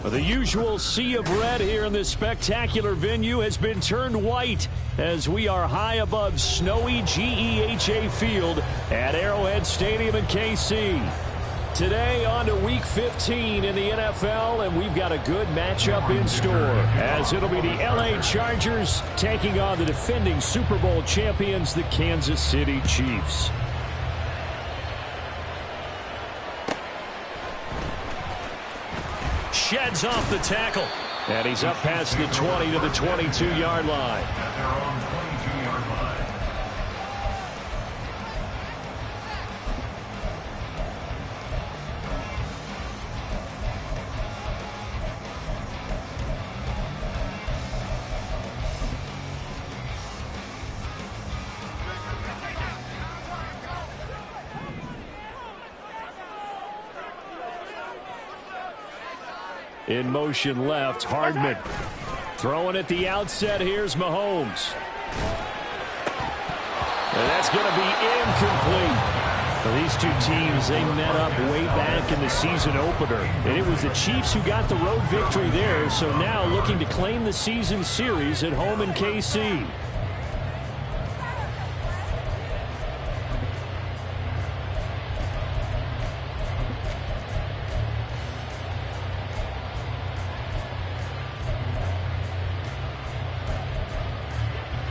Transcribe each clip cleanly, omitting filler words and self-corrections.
The usual sea of red here in this spectacular venue has been turned white as we are high above snowy GEHA Field at Arrowhead Stadium in KC. Today on to Week 15 in the NFL, and we've got a good matchup in store as it'll be the LA Chargers taking on the defending Super Bowl champions, the Kansas City Chiefs. Sheds off the tackle. And he's up past the 20 to the 22-yard line. In motion left, Hardman. Throwing at the outset, here's Mahomes. And that's going to be incomplete. Well, these two teams, they met up way back in the season opener. And it was the Chiefs who got the road victory there, so now looking to claim the season series at home in KC.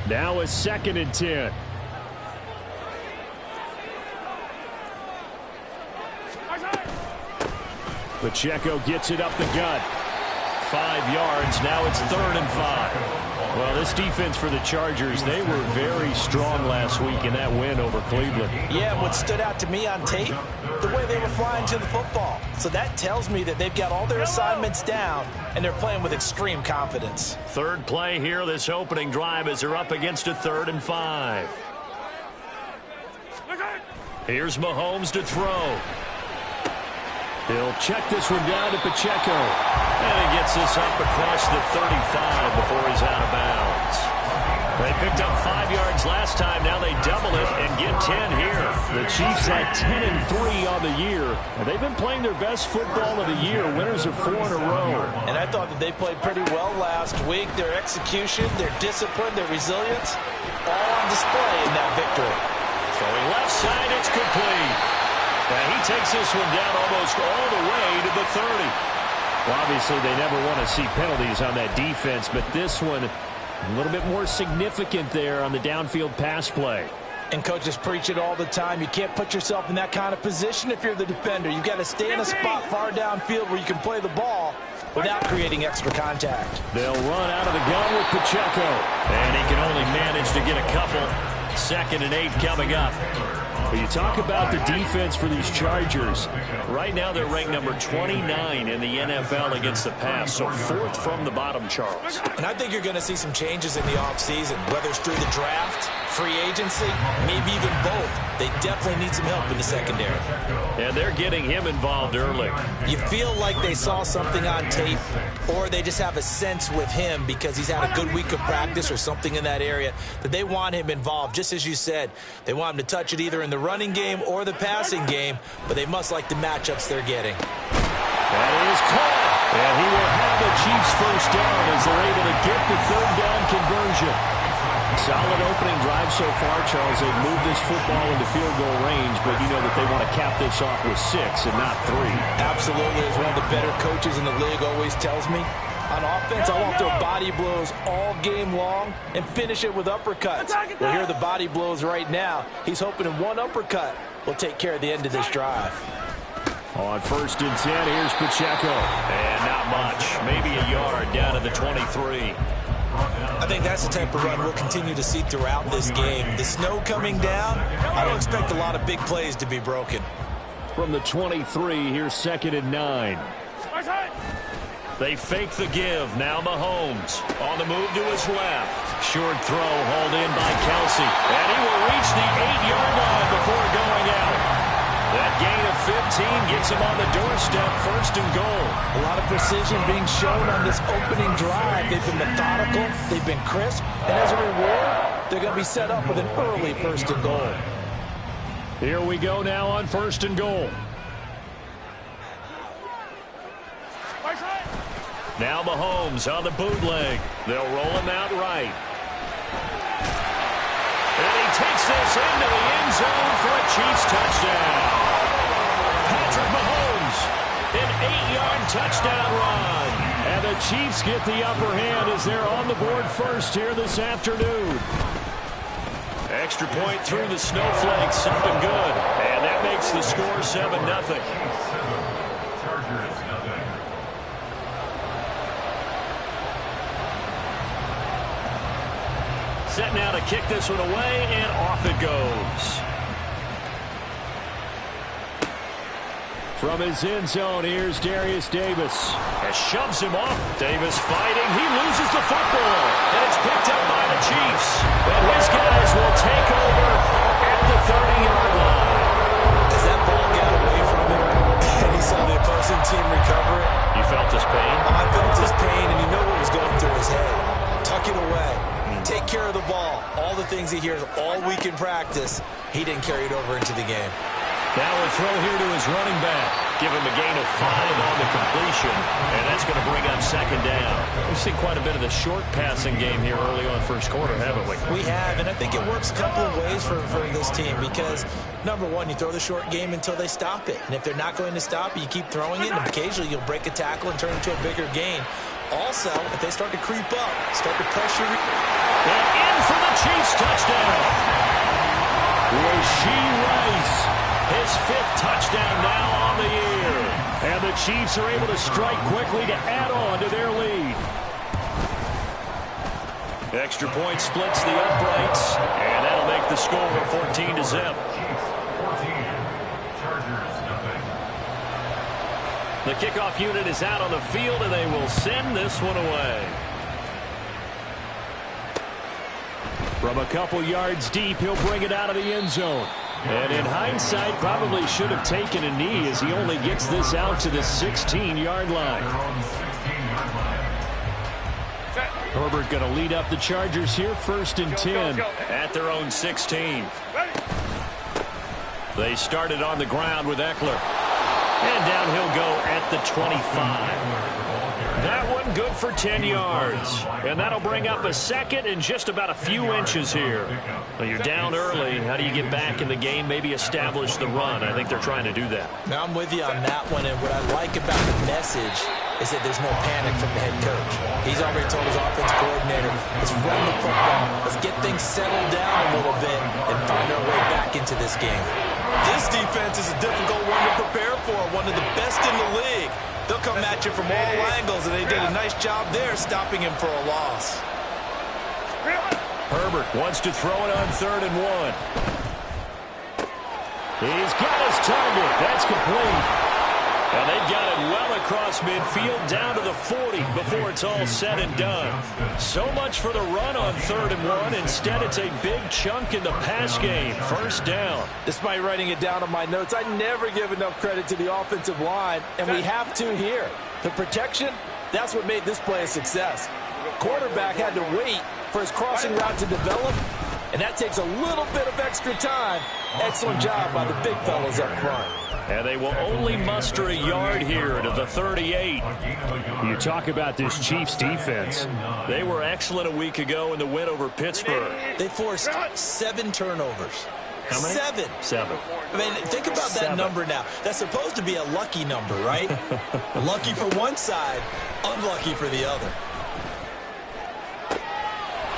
Now a 2nd and 10. Pacheco gets it up the gut. 5 yards. Now it's 3rd and 5. Well, this defense for the Chargers, they were very strong last week in that win over Cleveland. Yeah, what stood out to me on tape, the way they were flying to the football. So that tells me that they've got all their assignments down, and they're playing with extreme confidence. Third play here, this opening drive, as they're up against a 3rd and 5. Here's Mahomes to throw. He'll check this one down to Pacheco. And he gets this up across the 35 before he's out of bounds. They picked up 5 yards last time. Now they double it and get 10 here. The Chiefs at 10-3 on the year. And they've been playing their best football of the year. Winners of 4 in a row. And I thought that they played pretty well last week. Their execution, their discipline, their resilience, all on display in that victory. Throwing left side, it's complete. And he takes this one down almost all the way to the 30. Well, obviously, they never want to see penalties on that defense, but this one a little bit more significant there on the downfield pass play. And coaches preach it all the time. You can't put yourself in that kind of position if you're the defender. You've got to stay in a spot far downfield where you can play the ball without creating extra contact. They'll run out of the gun with Pacheco. And he can only manage to get a couple. 2nd and 8 coming up. But you talk about the defense for these Chargers. Right now they're ranked number 29 in the NFL against the pass, so 4th from the bottom, Charles. And I think you're going to see some changes in the offseason, whether it's through the draft, free agency, maybe even both. They definitely need some help in the secondary. And they're getting him involved early. You feel like they saw something on tape, or they just have a sense with him because he's had a good week of practice or something in that area that they want him involved. Just as you said, they want him to touch it either in the running game or the passing game, but they must like the matchups they're getting. That is caught. And he will have the Chiefs first down as they're able to get the 3rd down conversion. Solid opening drive so far, Charles. They've moved this football into field goal range, but you know that they want to cap this off with 6 and not 3. Absolutely. As one of the better coaches in the league always tells me, on offense, I want to throw body blows all game long and finish it with uppercuts. Well, here are the body blows right now. He's hoping in one uppercut will take care of the end of this drive. On 1st and 10, here's Pacheco. And not much. Maybe a yard down to the 23. I think that's the type of run we'll continue to see throughout this game. The snow coming down, I don't expect a lot of big plays to be broken. From the 23, here's 2nd and 9. They fake the give. Now Mahomes on the move to his left. Short throw hauled in by Kelsey. And he will reach the 8-yard line before going out. That gain of 15 gets him on the doorstep, 1st and goal. A lot of precision being shown on this opening drive. They've been methodical, they've been crisp, and as a reward, they're going to be set up with an early 1st and goal. Here we go now on 1st and goal. Now Mahomes on the bootleg. They'll roll him out right. And he takes this into the end zone for a Chiefs touchdown. Patrick Mahomes, an 8-yard touchdown run. And the Chiefs get the upper hand as they're on the board first here this afternoon. Extra point through the snowflakes, something good. And that makes the score 7-0. Set now to kick this one away, and off it goes. From his end zone, here's Darius Davis. As shoves him off. Davis fighting. He loses the football. And it's picked up by the Chiefs. And his guys will take over at the 30-yard line. As that ball got away from him, and he saw the opposing team recover it. You felt his pain? Oh, I felt his pain, and you know what was going through his head. Tuck it away. Take care of the ball. All the things he hears all week in practice, he didn't carry it over into the game. Now a throw here to his running back. Give him a gain of 5 on the completion, and that's going to bring up second down. We've seen quite a bit of the short passing game here early on first quarter, haven't we? We have, and I think it works a couple of ways for this team because, number one, you throw the short game until they stop it. And if they're not going to stop it, you keep throwing it, and occasionally you'll break a tackle and turn it into a bigger gain. Also, if they start to creep up, start to pressure. And in for the Chiefs touchdown. Rashee Rice. His 5th touchdown now on the year. And the Chiefs are able to strike quickly to add on to their lead. Extra point splits the uprights. And that'll make the score 14-0. The kickoff unit is out on the field, and they will send this one away. From a couple yards deep, he'll bring it out of the end zone. And in hindsight, probably should have taken a knee as he only gets this out to the 16-yard line. Herbert going to lead up the Chargers here, 1st and 10 at their own 16. They started on the ground with Eckler. And down he'll go at the 25. That one good for 10 yards. And that'll bring up a second and just about a few inches here. Well, you're down early. How do you get back in the game? Maybe establish the run. I think they're trying to do that. Now, I'm with you on that one. And what I like about the message is that there's no panic from the head coach. He's already told his offensive coordinator, let's run the football. Let's get things settled down a little bit and find our way back into this game. This defense is a difficult one to prepare for, one of the best in the league. They'll come at you from all angles, and they did a nice job there stopping him for a loss. Herbert wants to throw it on 3rd and 1. He's got his target. That's complete. And they've got it well across midfield down to the 40 before it's all said and done. So much for the run on 3rd and 1. Instead, it's a big chunk in the pass game. 1st down. Despite writing it down on my notes, I never give enough credit to the offensive line, and we have to here. The protection, that's what made this play a success. Quarterback had to wait for his crossing route to develop, and that takes a little bit of extra time. Excellent job by the big fellas up front. And they will only muster a yard here to the 38. You talk about this Chiefs defense. They were excellent a week ago in the win over Pittsburgh. They forced 7 turnovers. How many? 7. 7. I mean, think about that number now. That's supposed to be a lucky number, right? Lucky for one side, unlucky for the other.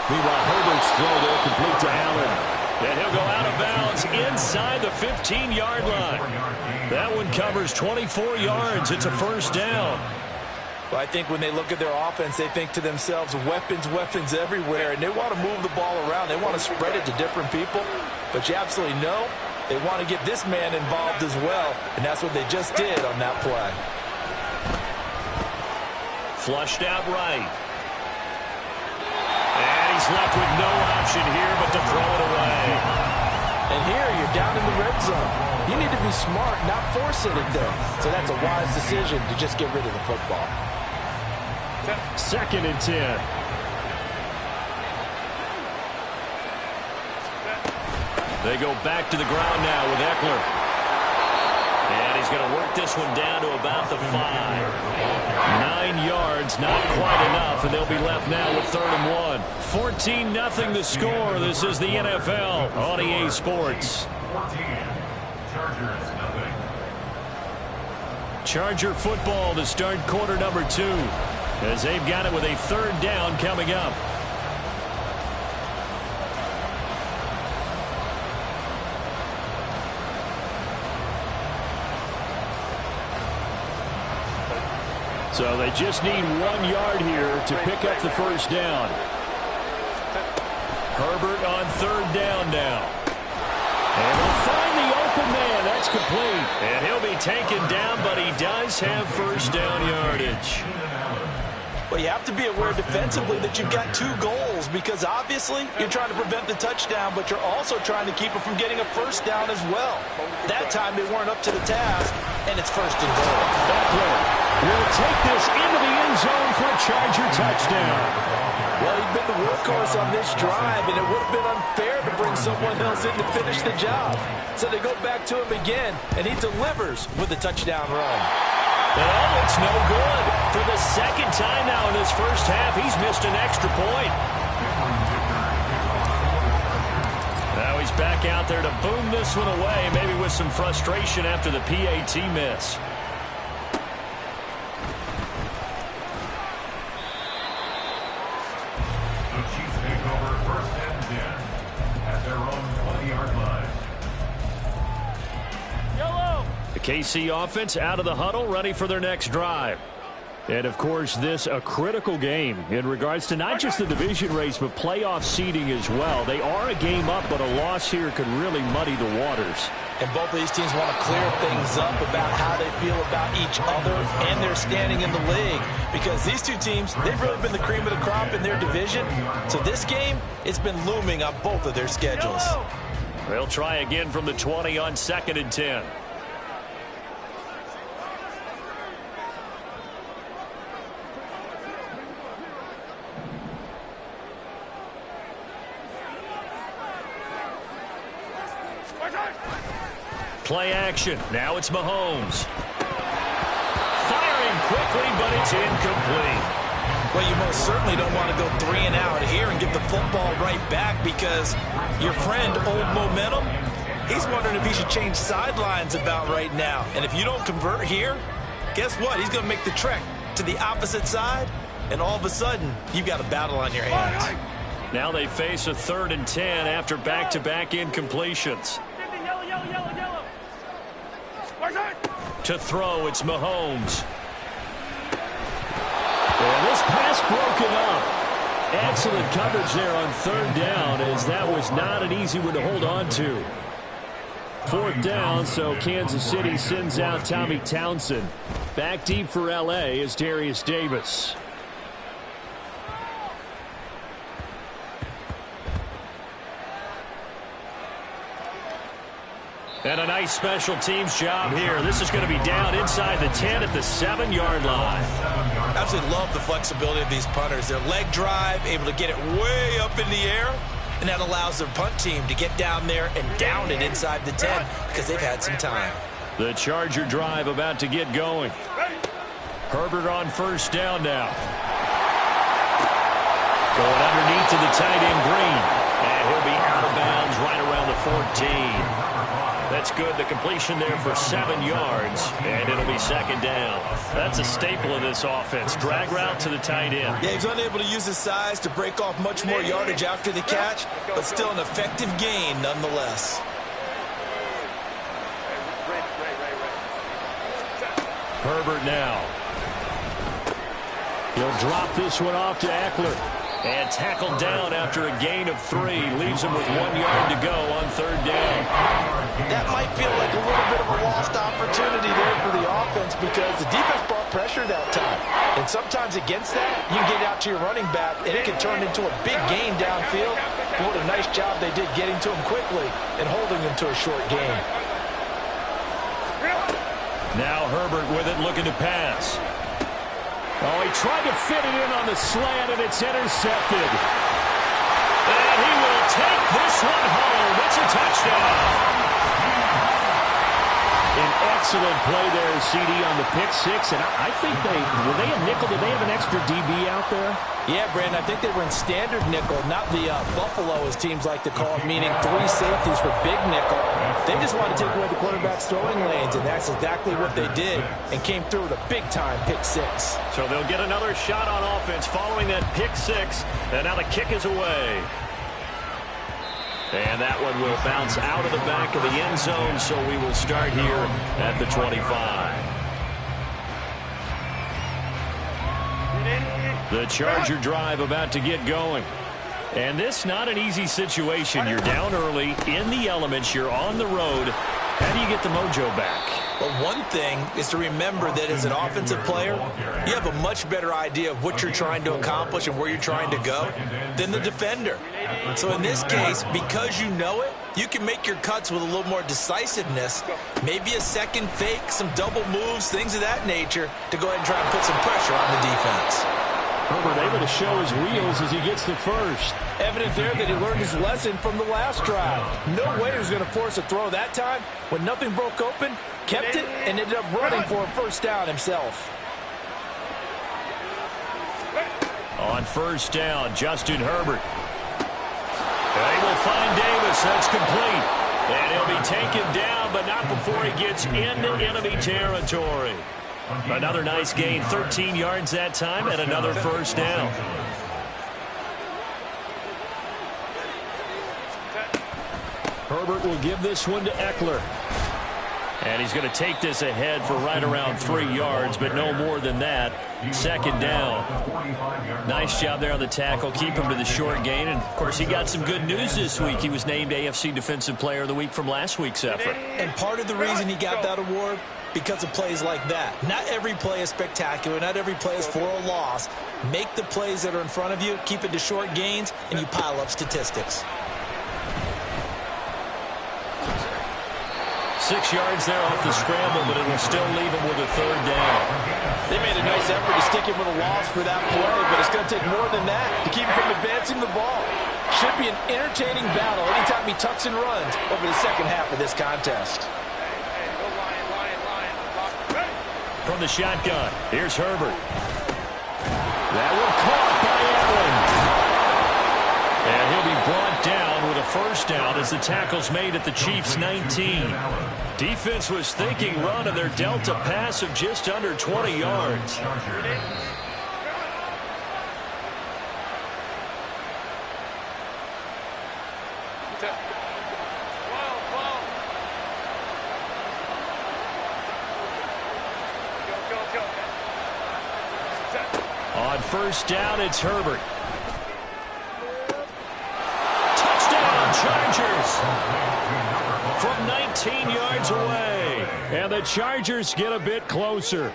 Meanwhile, Herbert's throw there complete to Allen. And he'll go out of bounds inside the 15-yard line. That one covers 24 yards. It's a 1st down. Well, I think when they look at their offense, they think to themselves, weapons, weapons everywhere. And they want to move the ball around. They want to spread it to different people. But you absolutely know they want to get this man involved as well. And that's what they just did on that play. Flushed out right. And he's left with no option here but to throw it away. And here you're down in the red zone. You need to be smart, not force it there. So that's a wise decision to just get rid of the football. 2nd and 10. They go back to the ground now with Eckler. And he's going to work this one down to about the 5. 9 yards, not quite enough, and they'll be left now with 3rd and 1. 14-0 the score. This is the NFL on EA Sports. Charger football to start quarter number 2, as they've got it with a 3rd down coming up. So they just need 1 yard here to pick up the 1st down. Herbert on 3rd down now. And he'll find the open man. That's complete. And he'll be taken down, but he does have 1st down yardage. Well, you have to be aware defensively that you've got 2 goals, because obviously you're trying to prevent the touchdown, but you're also trying to keep it from getting a 1st down as well. That time they weren't up to the task, and it's 1st and goal. Eckler will take this into the end zone for a Charger touchdown. Well, he'd been the workhorse on this drive, and it would have been unfair to bring someone else in to finish the job. So they go back to him again, and he delivers with a touchdown run. Oh, it's no good. For the 2nd time now in his 1st half, he's missed an extra point. Now he's back out there to boom this one away, maybe with some frustration after the PAT miss. KC offense out of the huddle, ready for their next drive. And, of course, this a critical game in regards to not just the division race, but playoff seeding as well. They are a game up, but a loss here could really muddy the waters. And both of these teams want to clear things up about how they feel about each other and their standing in the league. Because these 2 teams, they've really been the cream of the crop in their division. So this game, it's been looming on both of their schedules. They'll try again from the 20 on 2nd and 10. Play action. Now it's Mahomes. Firing quickly, but it's incomplete. Well, you most certainly don't want to go 3 and out here and get the football right back, because your friend, Old Momentum, he's wondering if he should change sidelines about right now. And if you don't convert here, guess what? He's going to make the trek to the opposite side, and all of a sudden, you've got a battle on your hands. Now they face a 3rd and 10 after back-to-back incompletions. To throw, it's Mahomes. And this pass broken up. Excellent coverage there on 3rd down, as that was not an easy one to hold on to. 4th down, so Kansas City sends out Tommy Townsend. Back deep for L.A. is Darius Davis. And a nice special teams job here. This is going to be down inside the 10 at the 7-yard line. Absolutely love the flexibility of these punters. Their leg drive, able to get it way up in the air, and that allows their punt team to get down there and down it inside the 10 because they've had some time. The Charger drive about to get going. Herbert on 1st down now. Going underneath to the tight end Green. And he'll be out of bounds right around the 14. That's good. The completion there for 7 yards, and it'll be 2nd down. That's a staple of this offense. Drag route to the tight end. Yeah, he's unable to use his size to break off much more yardage after the catch, but still an effective gain nonetheless. Herbert now. He'll drop this one off to Eckler. And tackled down after a gain of 3. Leaves him with 1 yard to go on 3rd down. That might feel like a little bit of a lost opportunity there for the offense, because the defense brought pressure that time. And sometimes against that, you can get out to your running back, and it can turn into a big gain downfield. But what a nice job they did getting to him quickly and holding him to a short gain. Now Herbert with it, looking to pass. Oh, he tried to fit it in on the slant, and it's intercepted. And he will take this one home. It's a touchdown. An excellent play there, CD, on the pick six. And I think were they a nickel? Did they have an extra DB out there? Yeah, Brandon, I think they were in standard nickel, not the Buffalo, as teams like to call it, meaning 3 safeties for big nickel. They just wanted to take away the quarterback's throwing lanes, and that's exactly what they did, and came through with a big-time pick six. So they'll get another shot on offense following that pick six, and now the kick is away. And that one will bounce out of the back of the end zone, so we will start here at the 25. The Charger drive about to get going. And this not an easy situation. You're down early, in the elements, you're on the road. How do you get the mojo back? Well, one thing is to remember that as an offensive player, you have a much better idea of what you're trying to accomplish and where you're trying to go than the defender. So in this case, because you know it, you can make your cuts with a little more decisiveness, maybe a second fake, some double moves, things of that nature, to go ahead and try and put some pressure on the defense. Herbert able to show his wheels as he gets the first. Evident there that he learned his lesson from the last drive. No way he was going to force a throw that time. When nothing broke open, kept it, and ended up running for a first down himself. On first down, Justin Herbert. They will find Davis. That's complete. And he'll be taken down, but not before he gets into enemy territory. Another nice gain, 13 yards that time, and another first down. Herbert will give this one to Eckler. And he's going to take this ahead for right around 3 yards, but no more than that. Second down. Nice job there on the tackle. Keep him to the short gain. And, of course, he got some good news this week. He was named AFC Defensive Player of the Week from last week's effort. And part of the reason he got that award, because of plays like that. Not every play is spectacular. Not every play is for a loss. Make the plays that are in front of you, keep it to short gains, and you pile up statistics. 6 yards there off the scramble, but it will still leave him with a third down. They made a nice effort to stick him with a loss for that play, but it's going to take more than that to keep him from advancing the ball. Should be an entertaining battle anytime he tucks and runs over the second half of this contest. From the shotgun, here's Herbert. That one caught by Allen. And he'll be brought down with a first down as the tackle's made at the Chiefs' 19. Defense was thinking run, and their delta pass of just under 20 yards. On first down, it's Herbert. Touchdown, Chargers! From 19 yards away. And the Chargers get a bit closer.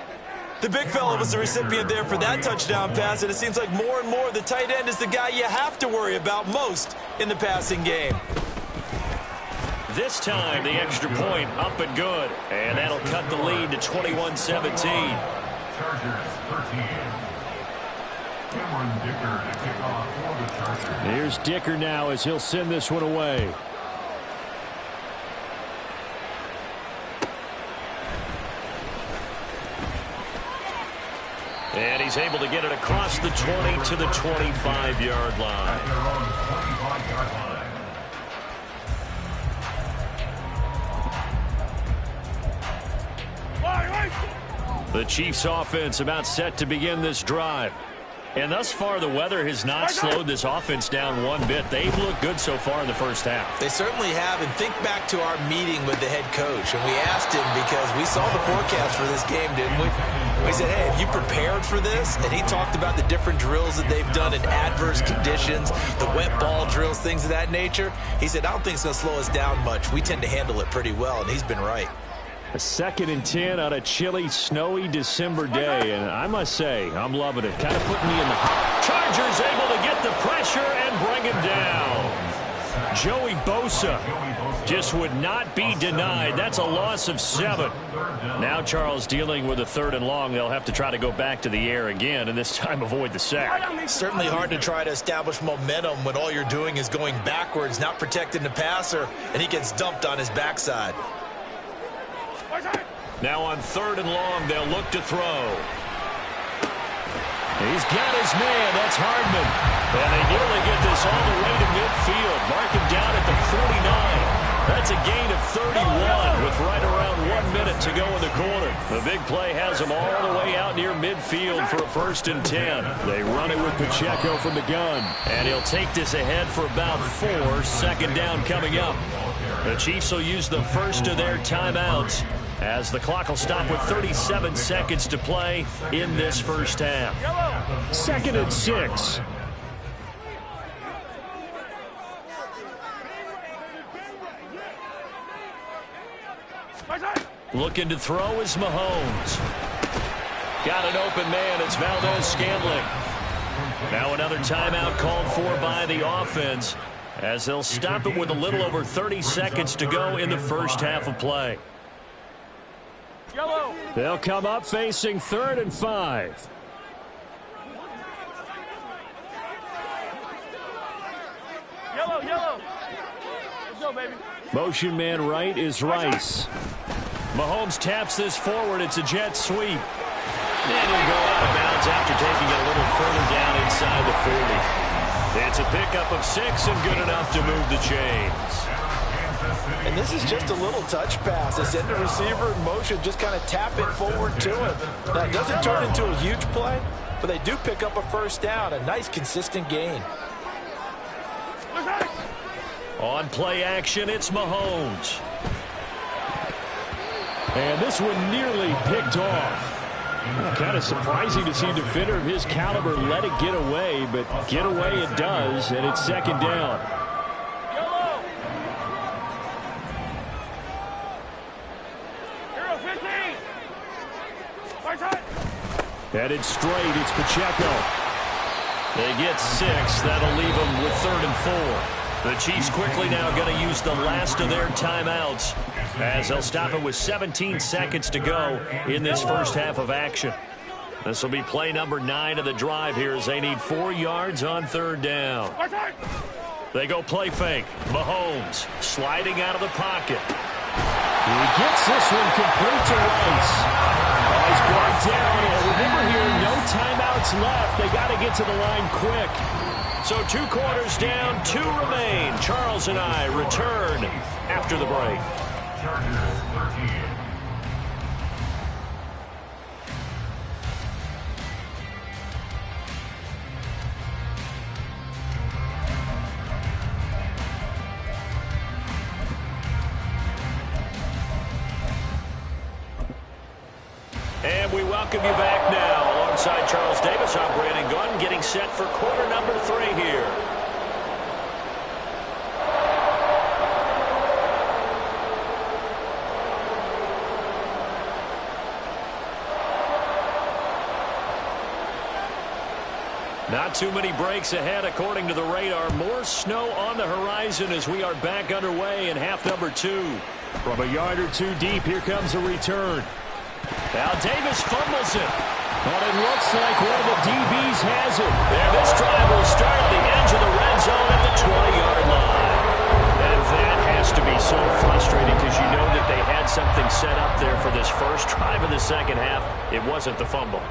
The big fella was the recipient there for that touchdown pass, and it seems like more and more the tight end is the guy you have to worry about most in the passing game. This time, the extra point up and good. And that'll cut the lead to 21-17. Here's Dicker now as he'll send this one away. And he's able to get it across the 20 to the 25-yard line. The Chiefs offense about set to begin this drive. And thus far, the weather has not slowed this offense down one bit. They've looked good so far in the first half. They certainly have. And think back to our meeting with the head coach. And we asked him, because we saw the forecast for this game, didn't we? We said, hey, have you prepared for this? And he talked about the different drills that they've done in adverse conditions, the wet ball drills, things of that nature. He said, I don't think it's going to slow us down much. We tend to handle it pretty well, and he's been right. A 2nd and 10 on a chilly, snowy December day, and I must say, I'm loving it. Kind of putting me in the hot. Chargers able to get the pressure and bring him down. Joey Bosa just would not be denied. That's a loss of 7. Now Charles dealing with a 3rd and long. They'll have to try to go back to the air again, and this time avoid the sack. Certainly hard to try to establish momentum when all you're doing is going backwards, not protecting the passer, and he gets dumped on his backside. Now on 3rd and long, they'll look to throw. He's got his man. That's Hardman. And they nearly get this all the way to midfield. Mark him down at the 49. That's a gain of 31 with right around 1 minute to go in the quarter. The big play has them all the way out near midfield for a 1st and 10. They run it with Pacheco from the gun. And he'll take this ahead for about 4. 2nd down coming up. The Chiefs will use the first of their timeouts as the clock will stop with 37 seconds to play in this first half. 2nd and 6. Looking to throw is Mahomes. Got an open man. It's Valdez-Scantling. Now another timeout called for by the offense as they'll stop it with a little over 30 seconds to go in the first half of play. They'll come up facing 3rd and 5. Yellow. Let's go, baby. Motion man right is Rice. Mahomes taps this forward. It's a jet sweep. And he'll go out of bounds after taking it a little further down inside the 40. It's a pickup of 6 and good enough to move the chains. And this is just a little touch pass. They send the receiver in motion, just kind of tap it forward to him. Now, it doesn't turn into a huge play, but they do pick up a 1st down, a nice, consistent gain. On play action, it's Mahomes. And this one nearly picked off. Kind of surprising to see a defender of his caliber let it get away, but get away it does, and it's 2nd down. Headed straight, it's Pacheco. They get 6. That'll leave them with 3rd and 4. The Chiefs quickly now going to use the last of their timeouts as they'll stop it with 17 seconds to go in this first half of action. This will be play number 9 of the drive here as they need 4 yards on 3rd down. They go play fake. Mahomes sliding out of the pocket. He gets this one complete to Rice. He's brought down. And remember here, no timeouts left. They got to get to the line quick. So 2 quarters down, 2 remain. Charles and I return after the break. And we welcome you back now. Alongside Charles Davis, I'm Brandon Gunn, getting set for quarter number 3 here. Not too many breaks ahead according to the radar. More snow on the horizon as we are back underway in half number 2. From a yard or 2 deep, here comes a return. Now Davis fumbles it. But it looks like one of the DBs has it. And this drive will start at the edge of the red zone at the 20-yard line. And that has to be so frustrating because you know that they had something set up there for this first drive of the second half. It wasn't the fumble.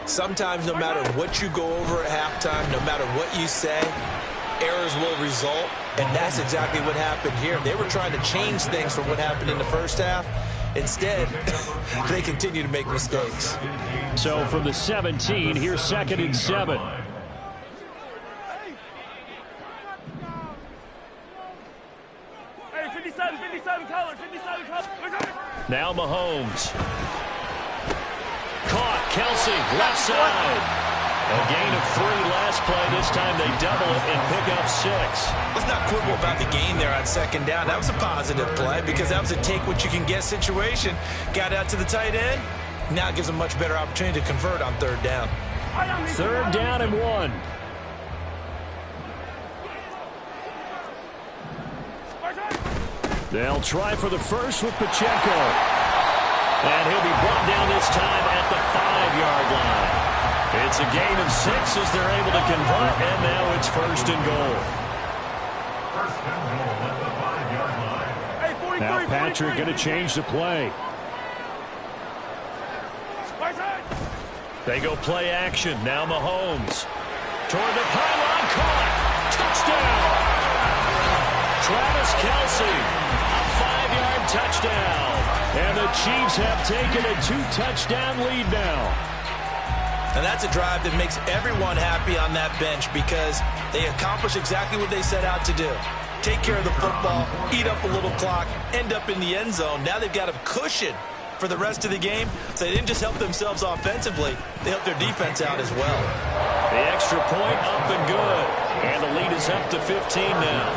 Sometimes no matter what you go over at halftime, no matter what you say, errors will result. And that's exactly what happened here. They were trying to change things from what happened in the first half. Instead, they continue to make mistakes. So from the 17, here's 2nd and 7. Hey, 57 color. Now Mahomes. Caught. Kelsey, left side. A gain of 3 last play. This time they double it and pick up 6. Let's not quibble about the gain there on 2nd down. That was a positive play because that was a take-what-you-can-get situation. Got out to the tight end. Now it gives them a much better opportunity to convert on 3rd down. 3rd down and 1. They'll try for the first with Pacheco. And he'll be brought down this time at the 5-yard line. It's a gain of 6 as they're able to convert, and now it's 1st and goal. Hey, 43, now Patrick 43. going to change the play. They go play action. Now Mahomes. Toward the pylon. Caught. Touchdown. Travis Kelce. A 5-yard touchdown. And the Chiefs have taken a 2-touchdown lead now. And that's a drive that makes everyone happy on that bench because they accomplish exactly what they set out to do. Take care of the football, eat up a little clock, end up in the end zone. Now they've got a cushion for the rest of the game. So they didn't just help themselves offensively, they helped their defense out as well. The extra point up and good. And the lead is up to 15 now.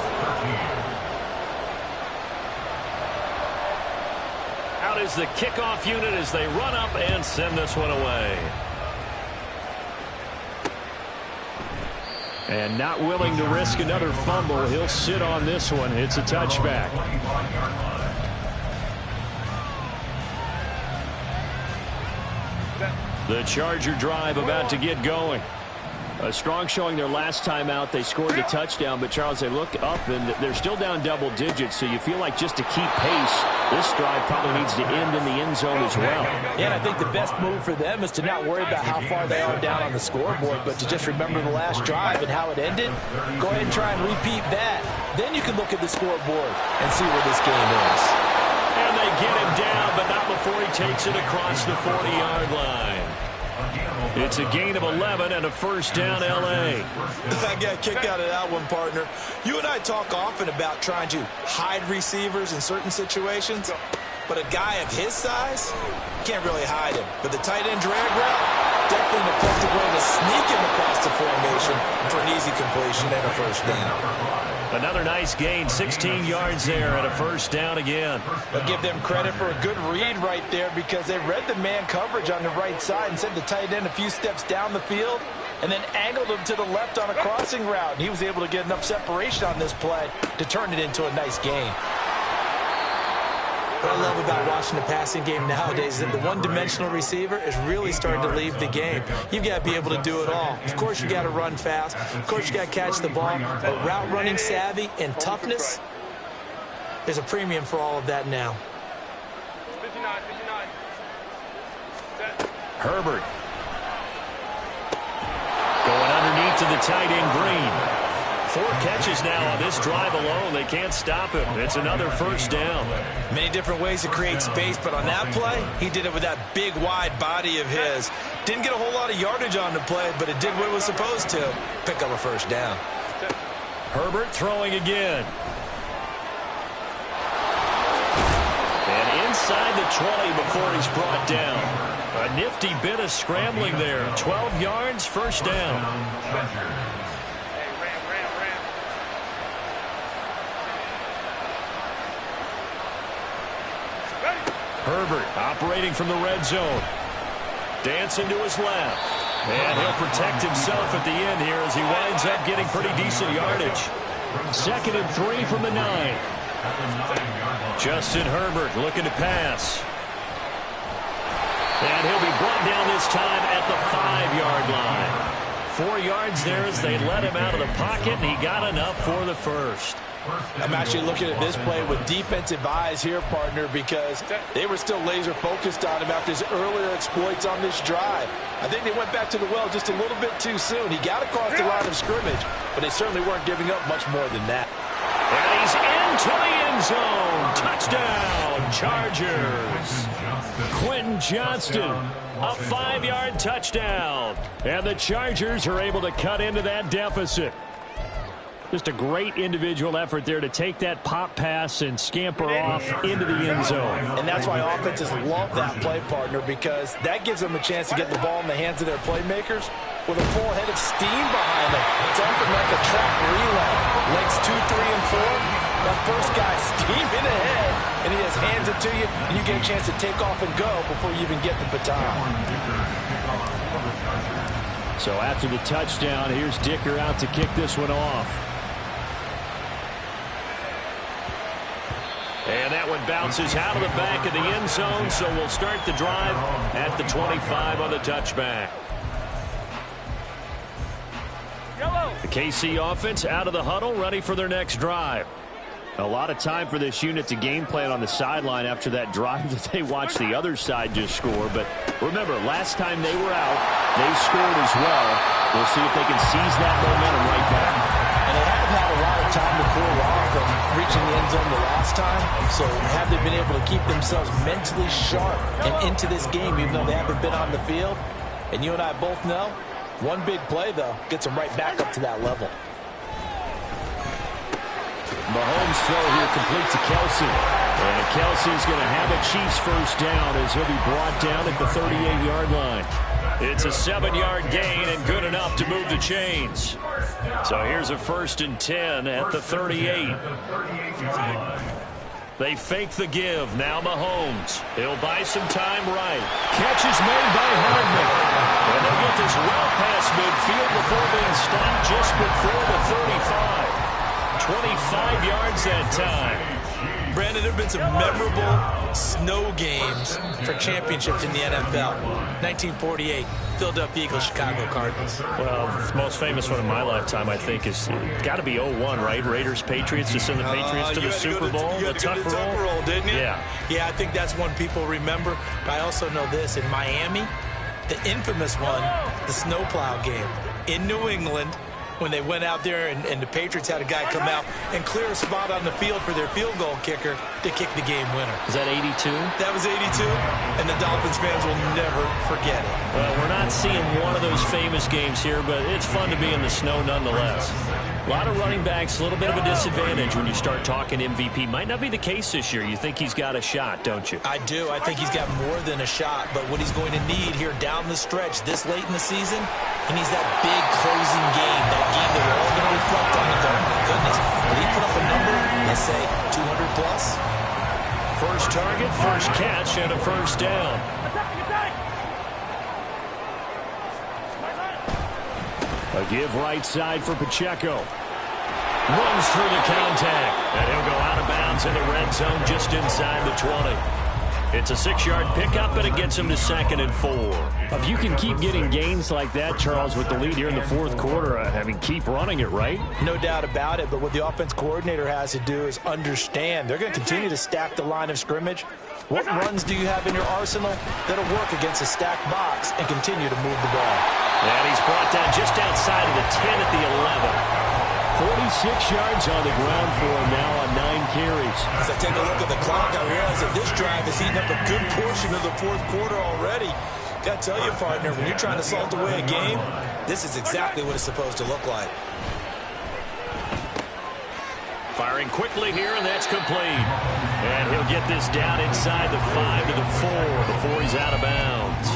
Out is the kickoff unit as they run up and send this one away. And not willing to risk another fumble. He'll sit on this one. It's a touchback. The Charger drive about to get going. A strong showing their last time out. They scored the touchdown, but Charles, they look up and they're still down double digits, so you feel like just to keep pace, this drive probably needs to end in the end zone as well. Yeah, and I think the best move for them is to not worry about how far they are down on the scoreboard, but to just remember the last drive and how it ended. Go ahead and try and repeat that. Then you can look at the scoreboard and see where this game is. And they get him down, but not before he takes it across the 40-yard line. It's a gain of 11 and a first down, L.A. I got a kick out of that one, partner. You and I talk often about trying to hide receivers in certain situations, but a guy of his size, can't really hide him. But the tight end drag route, definitely an effective way to sneak him across the formation for an easy completion and a first down. Another nice gain, 16 yards there and a first down again. I'll give them credit for a good read right there because they read the man coverage on the right side and sent the tight end a few steps down the field and then angled him to the left on a crossing route. And he was able to get enough separation on this play to turn it into a nice gain. What I love about watching the passing game nowadays is that the one-dimensional receiver is really starting to leave the game. You've got to be able to do it all. Of course, you got to run fast. Of course, you got to catch the ball. But route running savvy and toughness, there's a premium for all of that now. 59. Herbert. Going underneath to the tight end Green. 4 catches now on this drive alone. They can't stop him. It's another first down. Many different ways to create space, but on that play, he did it with that big, wide body of his. Didn't get a whole lot of yardage on the play, but it did what it was supposed to. Pick up a first down. Herbert throwing again. And inside the 20 before he's brought down. A nifty bit of scrambling there. 12 yards, first down. Herbert operating from the red zone. Dancing to his left. And he'll protect himself at the end here as he winds up getting pretty decent yardage. 2nd and 3 from the 9. Justin Herbert looking to pass. And he'll be brought down this time at the 5-yard line. 4 yards there as they let him out of the pocket, and he got enough for the first. I'm actually looking at this play with defensive eyes here, partner, because they were still laser focused on him after his earlier exploits on this drive. I think they went back to the well just a little bit too soon. He got across the line of scrimmage, but they certainly weren't giving up much more than that. And he's into the end zone. Touchdown, Chargers. Quentin Johnston, a 5-yard touchdown. And the Chargers are able to cut into that deficit. Just a great individual effort there to take that pop pass and scamper off into the end zone. And that's why offenses love that play, partner, because that gives them a chance to get the ball in the hands of their playmakers with a full head of steam behind them. It's often like a track relay. Legs 2, 3, and 4. That first guy steaming ahead, and he just hands it to you, and you get a chance to take off and go before you even get the baton. So after the touchdown, here's Dicker out to kick this one off. And that one bounces out of the back of the end zone, so we'll start the drive at the 25 on the touchback. The KC offense out of the huddle, ready for their next drive. A lot of time for this unit to game plan on the sideline after that drive that they watched the other side just score. But remember, last time they were out, they scored as well. We'll see if they can seize that momentum right back. And they haven't had a lot of time to cool off from reaching the end zone the last time. So have they been able to keep themselves mentally sharp and into this game, even though they haven't been on the field? And you and I both know, one big play, though, gets them right back up to that level. Mahomes throw here complete to Kelsey. And Kelsey's going to have a Chiefs first down as he'll be brought down at the 38-yard line. It's a 7-yard gain and good enough to move the chains. So here's a 1st and 10 at the 38. They fake the give. Now Mahomes. He'll buy some time right. Catch is made by Hardman. And they'll get this well past midfield before being stopped just before the 35. 25 yards that time. Brandon, there have been some memorable snow games for championships in the NFL. 1948, Philadelphia Eagles, Chicago Cardinals. Well, the most famous one in my lifetime, I think, is got to be 01, right? Raiders, Patriots, to send the Patriots to the Super Bowl. You had to go to the Tuck roll, didn't you? Yeah. Yeah, I think that's one people remember. But I also know this. In Miami, the infamous one, the snowplow game in New England, when they went out there and the Patriots had a guy come out and clear a spot on the field for their field goal kicker to kick the game winner. Is that 82? That was 82, and the Dolphins fans will never forget it. Well, we're not seeing one of those famous games here, but it's fun to be in the snow nonetheless. A lot of running backs, a little bit of a disadvantage when you start talking MVP. Might not be the case this year. You think he's got a shot, don't you? I do. I think he's got more than a shot, but what he's going to need here down the stretch this late in the season, he needs that big closing game, that game that we're all going to reflect on and go, oh my goodness, did he put up a number, let's say 200 plus? First target, first catch, and a first down. A give right side for Pacheco. Runs through the contact, and he'll go out of bounds in the red zone just inside the 20. It's a 6-yard pickup, and it gets him to 2nd and 4. If you can keep getting gains like that, Charles, with the lead here in the fourth quarter, I mean, keep running it, right? No doubt about it, but what the offense coordinator has to do is understand. They're going to continue to stack the line of scrimmage. What runs do you have in your arsenal that'll work against a stacked box and continue to move the ball? And he's brought down just outside of the 10 at the 11. 46 yards on the ground for him now on 9 carries. As I take a look at the clock, I realize that this drive has eaten up a good portion of the fourth quarter already. Got to tell you, partner, when you're trying to salt away a game, this is exactly what it's supposed to look like. Firing quickly here, and that's complete. And he'll get this down inside the 5 to the 4 before he's out of bounds.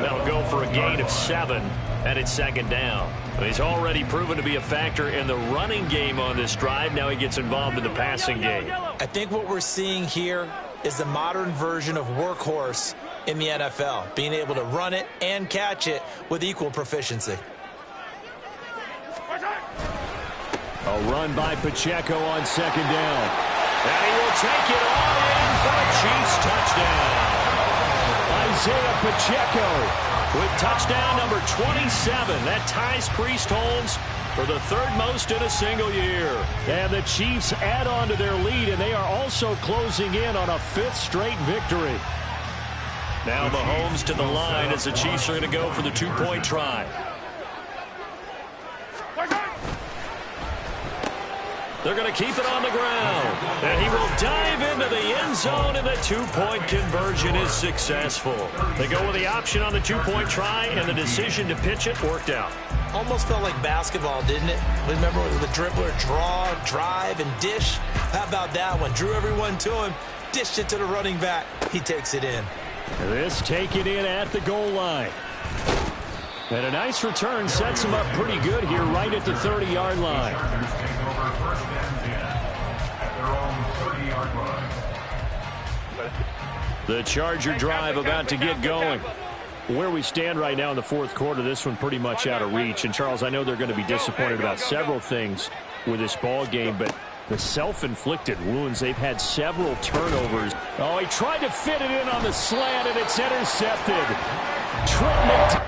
That'll go for a gain of 7, and it's 2nd down. He's already proven to be a factor in the running game on this drive. Now he gets involved in the passing game. I think what we're seeing here is the modern version of workhorse in the NFL, being able to run it and catch it with equal proficiency. A run by Pacheco on 2nd down. And he will take it all in for a Chiefs touchdown. Isaiah Pacheco with touchdown number 27. That ties Priest Holmes for the 3rd most in a single year. And the Chiefs add on to their lead, and they are also closing in on a 5th straight victory. Now Mahomes to the line as the Chiefs are going to go for the 2-point try. They're going to keep it on the ground. And he will dive into the end zone, and the 2-point conversion is successful. They go with the option on the 2-point try, and the decision to pitch it worked out. Almost felt like basketball, didn't it? Remember the dribbler, draw, drive, and dish? How about that one? Drew everyone to him, dished it to the running back. He takes it in. This taken in at the goal line. And a nice return sets him up pretty good here right at the 30-yard line. The Charger drive about to get going. Where we stand right now in the fourth quarter, this one pretty much out of reach. And, Charles, I know they're going to be disappointed about several things with this ball game, but the self-inflicted wounds, they've had several turnovers. Oh, he tried to fit it in on the slant, and it's intercepted. Trent